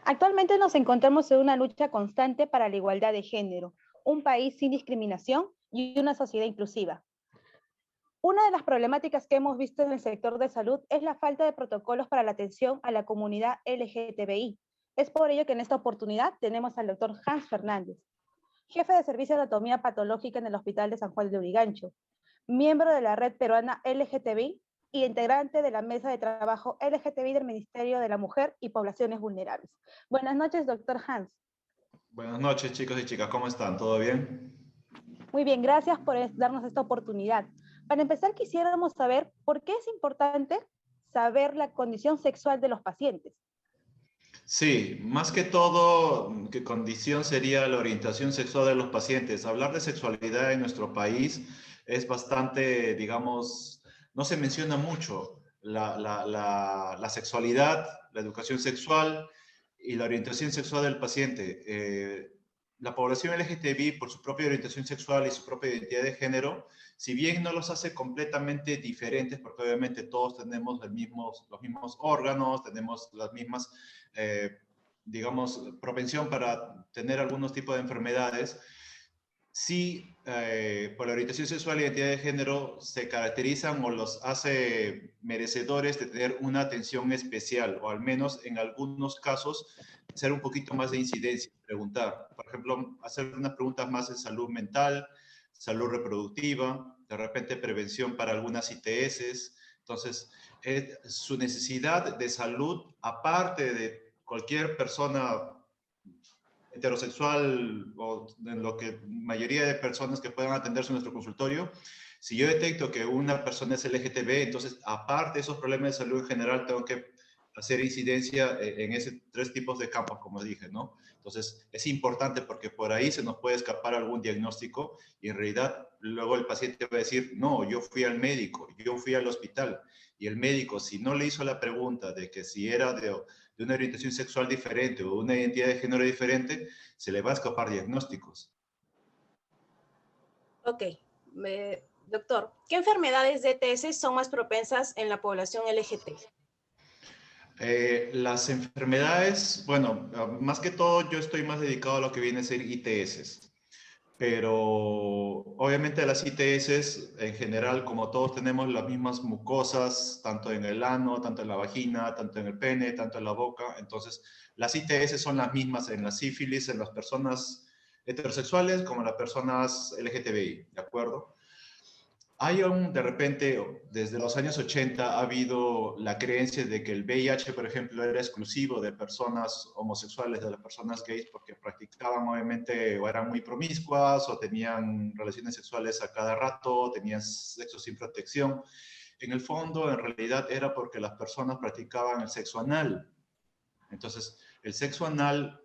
Actualmente nos encontramos en una lucha constante para la igualdad de género, un país sin discriminación y una sociedad inclusiva. Una de las problemáticas que hemos visto en el sector de salud es la falta de protocolos para la atención a la comunidad LGTBI. Es por ello que en esta oportunidad tenemos al doctor Hans Fernández, jefe de Servicio de Anatomía Patológica en el Hospital de San Juan de Urigancho, miembro de la Red Peruana LGTBI y integrante de la Mesa de Trabajo LGTBI del Ministerio de la Mujer y Poblaciones Vulnerables. Buenas noches, doctor Hans. Buenas noches, chicos y chicas, ¿cómo están? ¿Todo bien? Muy bien, gracias por darnos esta oportunidad. Para empezar, quisiéramos saber por qué es importante saber la condición sexual de los pacientes. Sí, más que todo, ¿qué condición sería la orientación sexual de los pacientes? Hablar de sexualidad en nuestro país es bastante, digamos, no se menciona mucho la sexualidad, la educación sexual y la orientación sexual del paciente. La población LGTBI, por su propia orientación sexual y su propia identidad de género, si bien no los hace completamente diferentes, porque obviamente todos tenemos los mismos órganos, tenemos las mismas digamos, propensión para tener algunos tipos de enfermedades, sí, por la orientación sexual y identidad de género se caracterizan o los hace merecedores de tener una atención especial, o al menos en algunos casos hacer un poquito más de incidencia, preguntar, por ejemplo, hacer unas preguntas más de salud mental, salud reproductiva, de repente prevención para algunas ITS. Entonces, su necesidad de salud, aparte de cualquier persona heterosexual o en lo que mayoría de personas que puedan atenderse en nuestro consultorio, si yo detecto que una persona es LGTB, entonces aparte de esos problemas de salud en general, tengo que hacer incidencia en esos tres tipos de campos, como dije, ¿no? Entonces es importante porque por ahí se nos puede escapar algún diagnóstico y en realidad luego el paciente va a decir, no, yo fui al médico, yo fui al hospital y el médico, si no le hizo la pregunta de que si era de una orientación sexual diferente o una identidad de género diferente, se le va a escapar diagnósticos. Ok, doctor, ¿qué enfermedades de ETS son más propensas en la población LGT? Las enfermedades, bueno, más que todo yo estoy más dedicado a lo que viene a ser ITS, pero obviamente las ITS en general, como todos tenemos las mismas mucosas, tanto en el ano, tanto en la vagina, tanto en el pene, tanto en la boca, entonces las ITS son las mismas en la sífilis, en las personas heterosexuales como en las personas LGTBI, ¿de acuerdo? Hay de repente, desde los años 80 ha habido la creencia de que el VIH, por ejemplo, era exclusivo de personas homosexuales, de las personas gays, porque practicaban obviamente o eran muy promiscuas o tenían relaciones sexuales a cada rato, tenían sexo sin protección. En el fondo, en realidad, era porque las personas practicaban el sexo anal. Entonces, el sexo anal,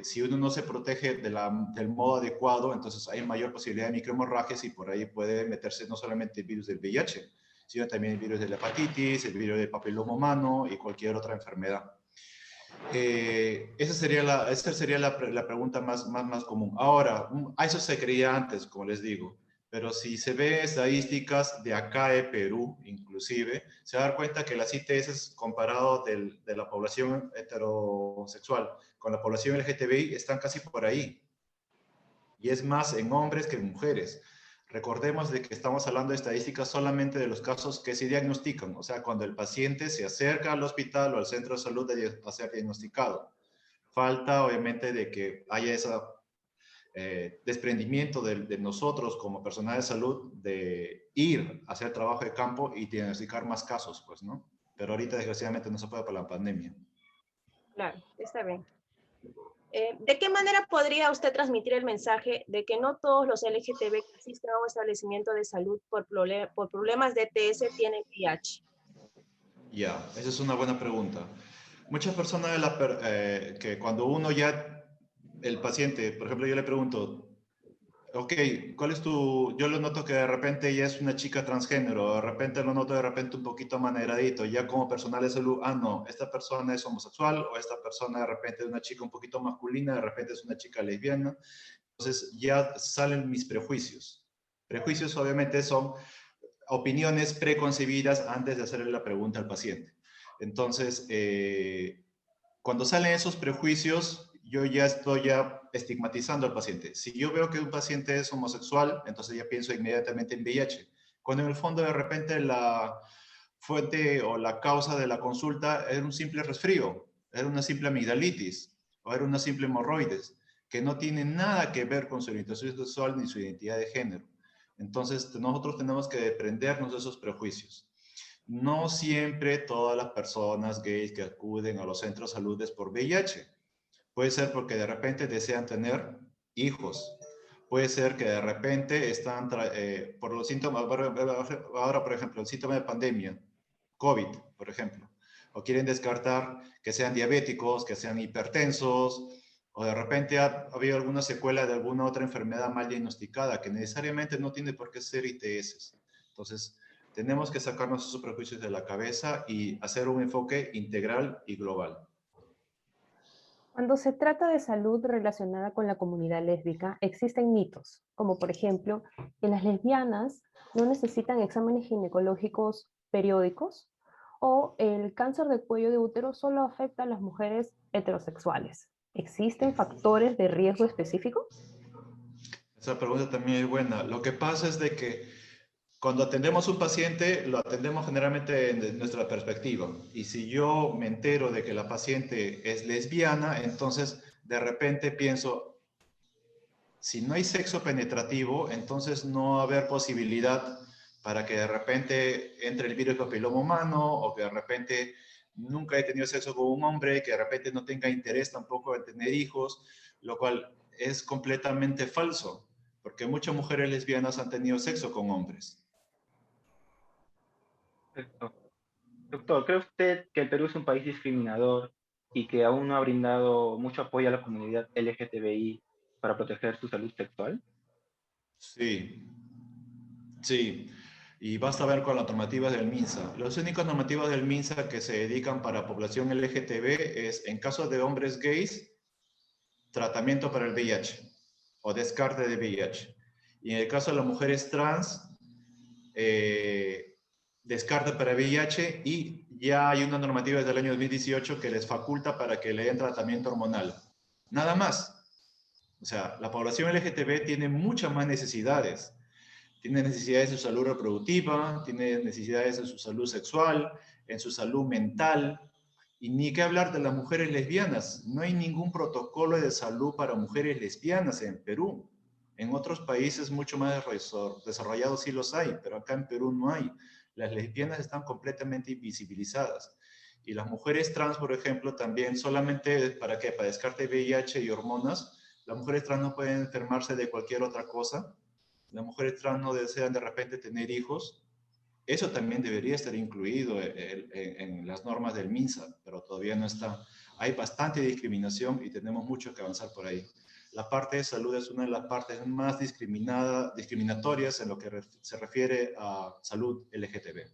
si uno no se protege del modo adecuado, entonces hay mayor posibilidad de microhemorragias y por ahí puede meterse no solamente el virus del VIH, sino también el virus de la hepatitis, el virus del papiloma humano y cualquier otra enfermedad. Esa sería la pregunta más común. Ahora, a eso se creía antes, como les digo, pero si se ve estadísticas de acá de Perú, inclusive, se va a dar cuenta que las ITS comparado de la población heterosexual con la población LGTBI están casi por ahí. Y es más en hombres que en mujeres. Recordemos de que estamos hablando de estadísticas solamente de los casos que se diagnostican, o sea, cuando el paciente se acerca al hospital o al centro de salud a ser diagnosticado. Falta, obviamente, de que haya ese desprendimiento de nosotros como personal de salud de ir a hacer trabajo de campo y diagnosticar más casos, pues, ¿no? Pero ahorita, desgraciadamente, no se puede por la pandemia. Claro, está bien. ¿De qué manera podría usted transmitir el mensaje de que no todos los LGTB que asisten a un establecimiento de salud por problemas de ETS tienen VIH? Ya, esa es una buena pregunta. Muchas personas que cuando uno ya, el paciente, por ejemplo, yo le pregunto, ok, ¿cuál es yo lo noto que de repente ella es una chica transgénero, de repente lo noto de repente un poquito amaneradito, ya como personal de salud, no, esta persona es homosexual o esta persona de repente es una chica un poquito masculina, de repente es una chica lesbiana. Entonces ya salen mis prejuicios. Prejuicios obviamente son opiniones preconcebidas antes de hacerle la pregunta al paciente. Entonces, cuando salen esos prejuicios, yo ya estoy estigmatizando al paciente. Si yo veo que un paciente es homosexual, entonces ya pienso inmediatamente en VIH. Cuando en el fondo de repente la fuente o la causa de la consulta era un simple resfrío, era una simple amigdalitis o era una simple hemorroides, que no tiene nada que ver con su orientación sexual ni su identidad de género. Entonces nosotros tenemos que desprendernos de esos prejuicios. No siempre todas las personas gays que acuden a los centros de salud es por VIH. Puede ser porque de repente desean tener hijos. Puede ser que de repente están por los síntomas, ahora por ejemplo, el síntoma de pandemia, COVID, por ejemplo, o quieren descartar que sean diabéticos, que sean hipertensos, o de repente ha habido alguna secuela de alguna otra enfermedad mal diagnosticada, que necesariamente no tiene por qué ser ITS. Entonces, tenemos que sacarnos esos prejuicios de la cabeza y hacer un enfoque integral y global. Cuando se trata de salud relacionada con la comunidad lésbica, existen mitos, como por ejemplo, que las lesbianas no necesitan exámenes ginecológicos periódicos o el cáncer de cuello de útero solo afecta a las mujeres heterosexuales. ¿Existen factores de riesgo específicos? Esa pregunta también es buena. Lo que pasa es de que cuando atendemos a un paciente, lo atendemos generalmente desde nuestra perspectiva. Y si yo me entero de que la paciente es lesbiana, entonces de repente pienso, si no hay sexo penetrativo, entonces no va a haber posibilidad para que de repente entre el virus papiloma humano o que de repente nunca he tenido sexo con un hombre, que de repente no tenga interés tampoco en tener hijos, lo cual es completamente falso, porque muchas mujeres lesbianas han tenido sexo con hombres. Perfecto. Doctor, ¿cree usted que el Perú es un país discriminador y que aún no ha brindado mucho apoyo a la comunidad LGTBI para proteger su salud sexual? Sí, sí. Y basta ver con las normativas del MINSA. Las únicas normativas del MINSA que se dedican para población LGTB es, en caso de hombres gays, tratamiento para el VIH o descarte de VIH. Y en el caso de las mujeres trans, descarte para VIH y ya hay una normativa desde el año 2018 que les faculta para que le den tratamiento hormonal. Nada más. O sea, la población LGTB tiene muchas más necesidades. Tiene necesidades en su salud reproductiva, tiene necesidades en su salud sexual, en su salud mental, y ni qué hablar de las mujeres lesbianas. No hay ningún protocolo de salud para mujeres lesbianas en Perú. En otros países mucho más desarrollados sí los hay, pero acá en Perú no hay. Las lesbianas están completamente invisibilizadas. Y las mujeres trans, por ejemplo, también solamente, ¿para qué? Para descarte de VIH y hormonas. Las mujeres trans no pueden enfermarse de cualquier otra cosa. Las mujeres trans no desean de repente tener hijos. Eso también debería estar incluido en las normas del MINSA, pero todavía no está. Hay bastante discriminación y tenemos mucho que avanzar por ahí. La parte de salud es una de las partes más discriminatorias en lo que se refiere a salud LGTB.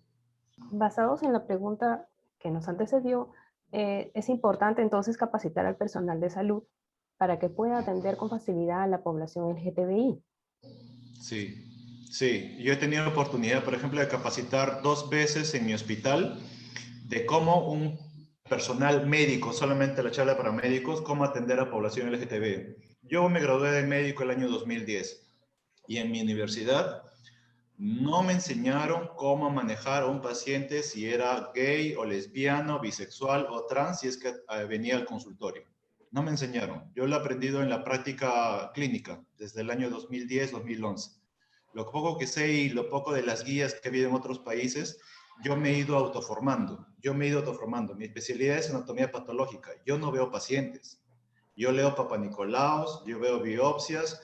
Basados en la pregunta que nos antecedió, es importante entonces capacitar al personal de salud para que pueda atender con facilidad a la población LGTBI. Sí, sí. Yo he tenido la oportunidad, por ejemplo, de capacitar 2 veces en mi hospital de cómo un personal médico, solamente la charla para médicos, cómo atender a población LGTB. Yo me gradué de médico el año 2010 y en mi universidad no me enseñaron cómo manejar a un paciente si era gay o lesbiano, bisexual o trans, si es que venía al consultorio. No me enseñaron. Yo lo he aprendido en la práctica clínica desde el año 2010-2011. Lo poco que sé y lo poco de las guías que he habido en otros países, yo me he ido autoformando. Mi especialidad es anatomía patológica. Yo no veo pacientes. Yo leo papanicolaos, yo veo biopsias,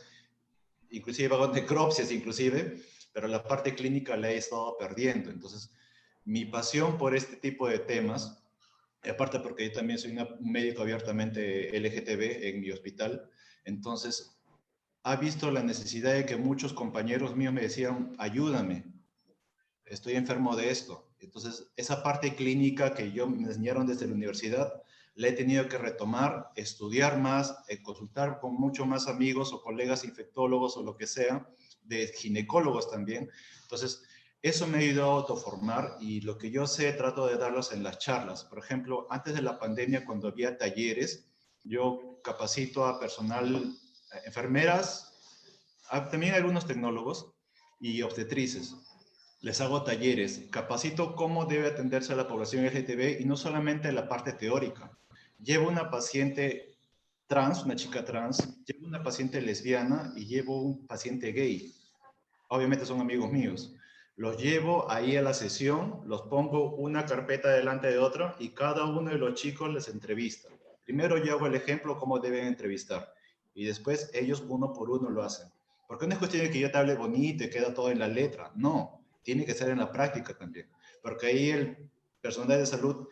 inclusive hago necropsias, pero la parte clínica la he estado perdiendo. Entonces, mi pasión por este tipo de temas, aparte porque yo también soy un médico abiertamente LGTB en mi hospital, entonces ha visto la necesidad de que muchos compañeros míos me decían, ayúdame, estoy enfermo de esto. Entonces, esa parte clínica que yo me enseñaron desde la universidad, la he tenido que retomar, estudiar más, consultar con muchos más amigos o colegas infectólogos o lo que sea, de ginecólogos también. Entonces, Eso me ha ayudado a autoformar y lo que yo sé trato de darlos en las charlas. Por ejemplo, antes de la pandemia, cuando había talleres, yo capacito a personal, enfermeras, también algunos tecnólogos y obstetrices. Les hago talleres, capacito cómo debe atenderse a la población LGTB y no solamente la parte teórica. Llevo una paciente trans, una chica trans, llevo una paciente lesbiana y llevo un paciente gay. Obviamente son amigos míos. Los llevo ahí a la sesión, los pongo una carpeta delante de otra y cada uno de los chicos les entrevista. Primero yo hago el ejemplo cómo deben entrevistar y después ellos uno por uno lo hacen. Porque no es cuestión de que yo te hable bonito y queda todo en la letra. No, tiene que ser en la práctica también. Porque ahí el personal de salud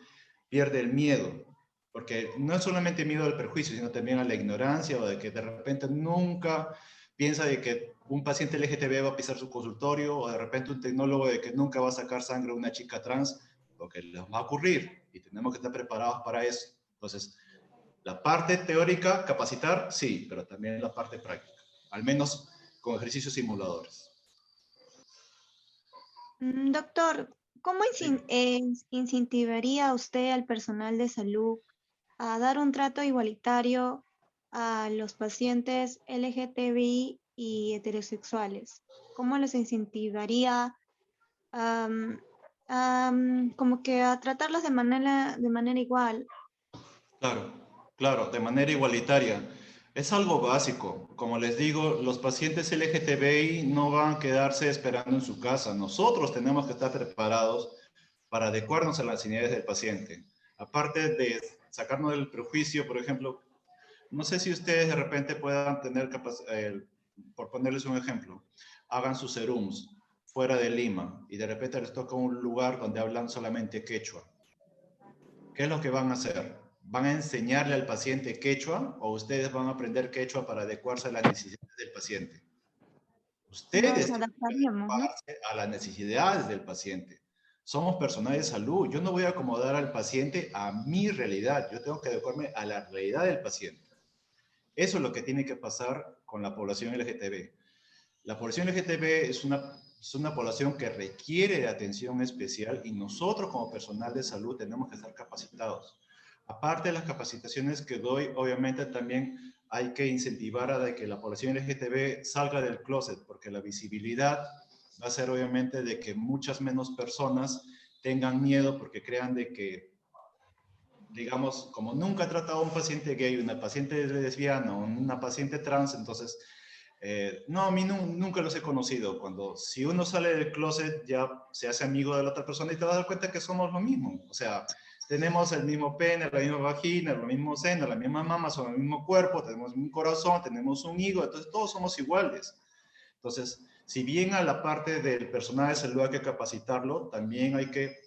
pierde el miedo. Porque no es solamente miedo al perjuicio, sino también a la ignorancia o de que de repente nunca piensa de que un paciente LGTB va a pisar su consultorio o de repente un tecnólogo de que nunca va a sacar sangre a una chica trans, lo que les va a ocurrir y tenemos que estar preparados para eso. Entonces, la parte teórica, capacitar, sí, pero también la parte práctica, al menos con ejercicios simuladores. Doctor, ¿cómo Sí. incentivaría usted al personal de salud a dar un trato igualitario a los pacientes LGTBI y heterosexuales? ¿Cómo los incentivaría como que a tratarlos de manera igual? Claro, claro, de manera igualitaria. Es algo básico. Como les digo, los pacientes LGTBI no van a quedarse esperando en su casa. Nosotros tenemos que estar preparados para adecuarnos a las necesidades del paciente. Aparte de sacarnos del prejuicio, por ejemplo, no sé si ustedes de repente puedan tener por ponerles un ejemplo, hagan sus serums fuera de Lima y de repente les toca un lugar donde hablan solamente quechua. ¿Qué es lo que van a hacer? ¿Van a enseñarle al paciente quechua o ustedes van a aprender quechua para adecuarse a las necesidades del paciente? Ustedes Nos tienen que adaptaríamos, ¿no? adecuarse a las necesidades del paciente. Somos personal de salud. Yo no voy a acomodar al paciente a mi realidad. Yo tengo que adecuarme a la realidad del paciente. Eso es lo que tiene que pasar con la población LGTB. La población LGTB es una población que requiere de atención especial y nosotros como personal de salud tenemos que estar capacitados. Aparte de las capacitaciones que doy, obviamente también hay que incentivar a que la población LGTB salga del closet, porque la visibilidad va a ser obviamente de que muchas menos personas tengan miedo porque crean de que, digamos, como nunca ha tratado a un paciente gay, una paciente lesbiana, una paciente trans, entonces no, a mí nunca los he conocido. Si uno sale del closet, ya se hace amigo de la otra persona y te vas a dar cuenta que somos lo mismo. O sea, tenemos el mismo pene, la misma vagina, los mismos senos, la misma mama, son el mismo cuerpo, tenemos un corazón, tenemos un hígado, entonces todos somos iguales. Entonces, si bien a la parte del personal de salud hay que capacitarlo, también hay que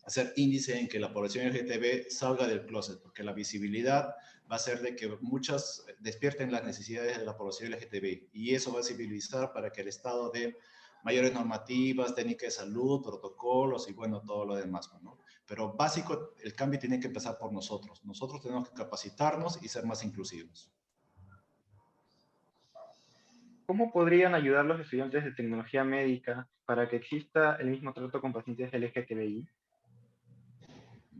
hacer índice en que la población LGTB salga del closet, porque la visibilidad va a hacer de que muchas despierten las necesidades de la población LGTB y eso va a civilizar para que el Estado dé mayores normativas, técnicas de salud, protocolos y bueno, todo lo demás, ¿no? Pero básico, el cambio tiene que empezar por nosotros. Nosotros tenemos que capacitarnos y ser más inclusivos. ¿Cómo podrían ayudar los estudiantes de tecnología médica para que exista el mismo trato con pacientes LGTBI?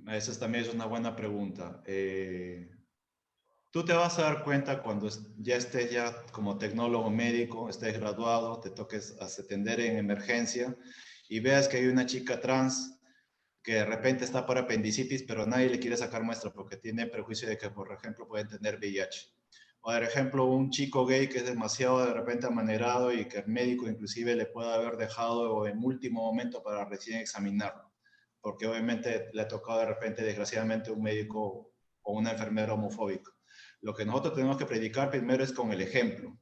Esa también es una buena pregunta. Tú te vas a dar cuenta cuando ya estés ya como tecnólogo médico, estés graduado, te toques atender en emergencia y veas que hay una chica trans que de repente está por apendicitis, pero nadie le quiere sacar muestra porque tiene prejuicio de que, por ejemplo, pueden tener VIH. O, de ejemplo, un chico gay que es demasiado de repente amanerado y que el médico inclusive le puede haber dejado en último momento para recién examinarlo, porque obviamente le ha tocado de repente, desgraciadamente, un médico o una enfermera homofóbica. Lo que nosotros tenemos que predicar primero es con el ejemplo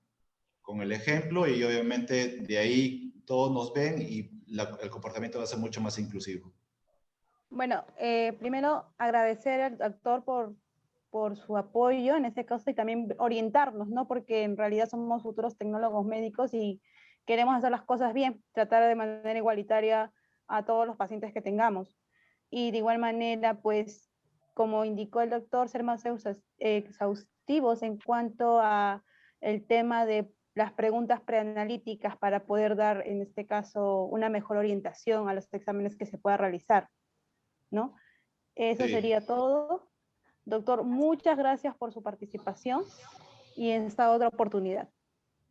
y obviamente de ahí todos nos ven y el comportamiento va a ser mucho más inclusivo. Bueno, primero agradecer al doctor por su apoyo en este caso y también orientarnos, ¿no? Porque en realidad somos futuros tecnólogos médicos y queremos hacer las cosas bien, tratar de manera igualitaria a todos los pacientes que tengamos. Y de igual manera, pues, como indicó el doctor, ser más exhaustivos en cuanto a el tema de las preguntas preanalíticas para poder dar, en este caso, una mejor orientación a los exámenes que se pueda realizar, ¿no? Eso Sí. sería todo. Doctor, muchas gracias por su participación y en esta otra oportunidad.